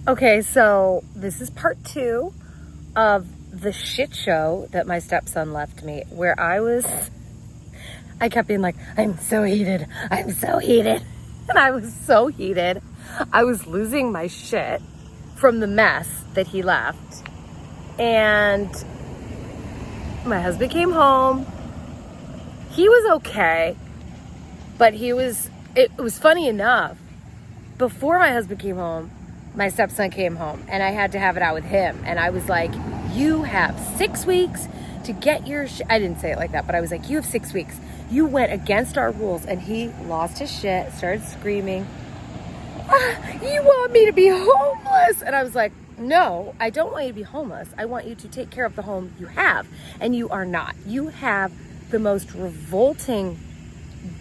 Okay, so this is part 2 of the shit show that my stepson left me, where I kept being like, I'm so heated. And I was so heated. I was losing my shit from the mess that he left. And my husband came home. He was okay, but it was funny enough. Before my husband came home, my stepson came home and I had to have it out with him. And I was like, you have 6 weeks to get your shit. I didn't say it like that, but I was like, you have 6 weeks. You went against our rules. And he lost his shit, started screaming, you want me to be homeless? And I was like, no, I don't want you to be homeless. I want you to take care of the home you have. And you are not. You have the most revolting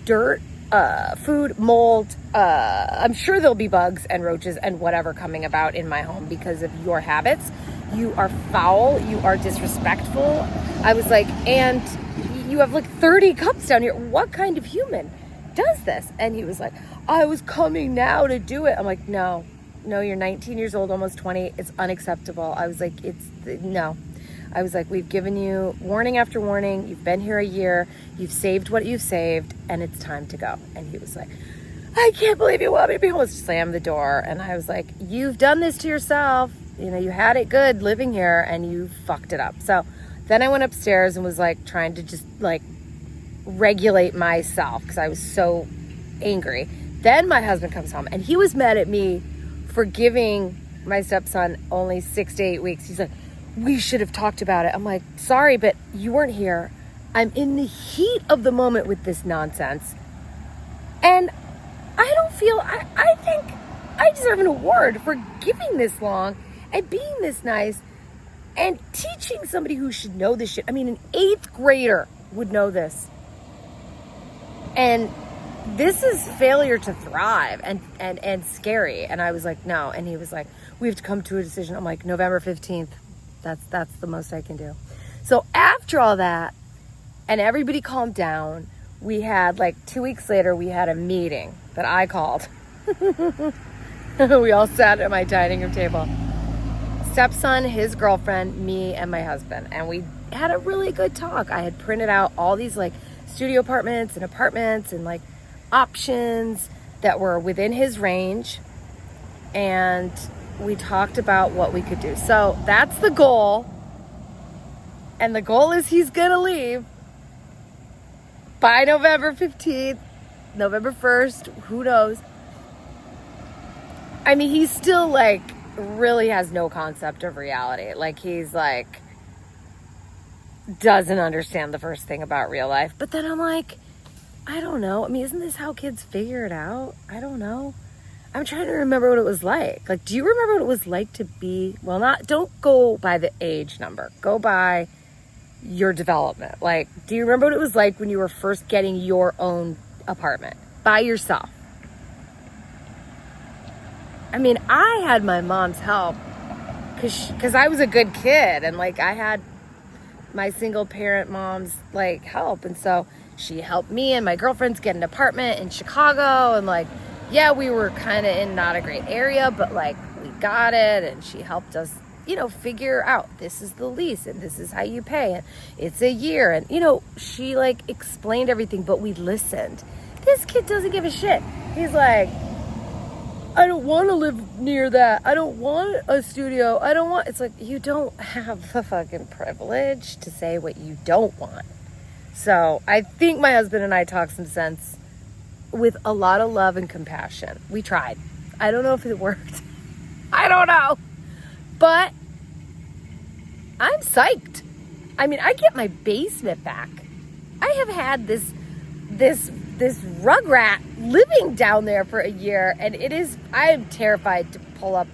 dirt, food, mold. I'm sure there'll be bugs and roaches and whatever coming about in my home because of your habits. You are foul. You are disrespectful. I was like, and you have like 30 cups down here. What kind of human does this? And he was like, I was coming now to do it. I'm like, no, you're 19 years old, almost 20. It's unacceptable. I was like, no. I was like, we've given you warning after warning. You've been here a year. You've saved what you've saved, and it's time to go. And he was like, I can't believe you want me to be homeless. Slammed the door. And I was like, you've done this to yourself. You know, you had it good living here, and you fucked it up. So then I went upstairs and was like trying to just like regulate myself because I was so angry. Then my husband comes home, and he was mad at me for giving my stepson only 6 to 8 weeks. He's like, we should have talked about it. I'm like, sorry, but you weren't here. I'm in the heat of the moment with this nonsense. And I think I deserve an award for giving this long and being this nice and teaching somebody who should know this shit. I mean, an 8th grader would know this. And this is failure to thrive and scary. And I was like, no. And he was like, we have to come to a decision. I'm like, November 15th. That's the most I can do. So after all that, and everybody calmed down, we had like 2 weeks later, we had a meeting that I called. We all sat at my dining room table. Stepson, his girlfriend, me, and my husband. And we had a really good talk. I had printed out all these like studio apartments and like options that were within his range. And we talked about what we could do. So that's the goal. And the goal is he's going to leave by November 15th, November 1st, who knows? I mean, he still like really has no concept of reality. Like he's like, doesn't understand the first thing about real life. But then I'm like, I don't know. I mean, isn't this how kids figure it out? I don't know. I'm trying to remember what it was like. Like, do you remember what it was like to be, don't go by the age number. Go by your development. Like, do you remember what it was like when you were first getting your own apartment by yourself? I mean, I had my mom's help because I was a good kid and like I had my single parent mom's like help. And so she helped me and my girlfriends get an apartment in Chicago and like, yeah, we were kind of in not a great area, but like we got it and she helped us, figure out this is the lease and this is how you pay and it's a year. And, she like explained everything, but we listened. This kid doesn't give a shit. He's like, I don't want to live near that. I don't want a studio. It's like, you don't have the fucking privilege to say what you don't want. So I think my husband and I talked some sense with a lot of love and compassion. We tried. I don't know if it worked. I don't know. But I'm psyched. I mean, I get my basement back. I have had this rugrat living down there for a year, and I am terrified to pull up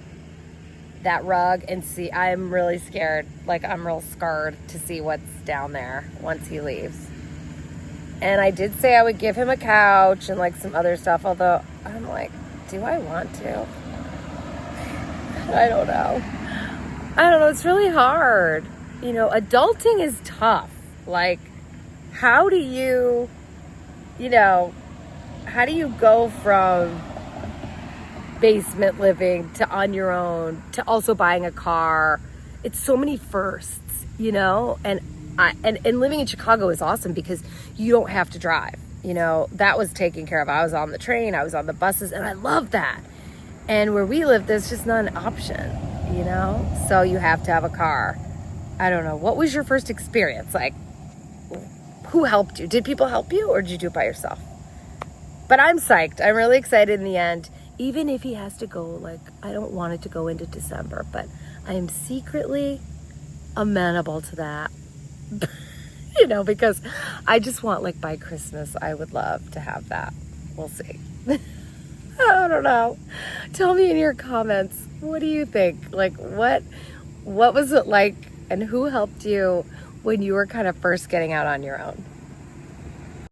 that rug and see. I am really scared. Like, I'm real scarred to see what's down there once he leaves. And I did say I would give him a couch and like some other stuff, although I'm like, do I want to? I don't know. It's really hard. Adulting is tough. Like, how do you go from basement living to on your own to also buying a car. It's so many firsts, you know? And living in Chicago is awesome because you don't have to drive. You know, that was taken care of. I was on the train, I was on the buses, and I love that. And where we live, there's just not an option, you know? So you have to have a car. I don't know. What was your first experience? Like, who helped you? Did people help you, or did you do it by yourself? But I'm psyched. I'm really excited in the end. Even if he has to go, like, I don't want it to go into December, but I am secretly amenable to that. You know, because I just want, like, by Christmas, I would love to have that. We'll see. I don't know. Tell me in your comments, what do you think? Like, what was it like, and who helped you when you were kind of first getting out on your own?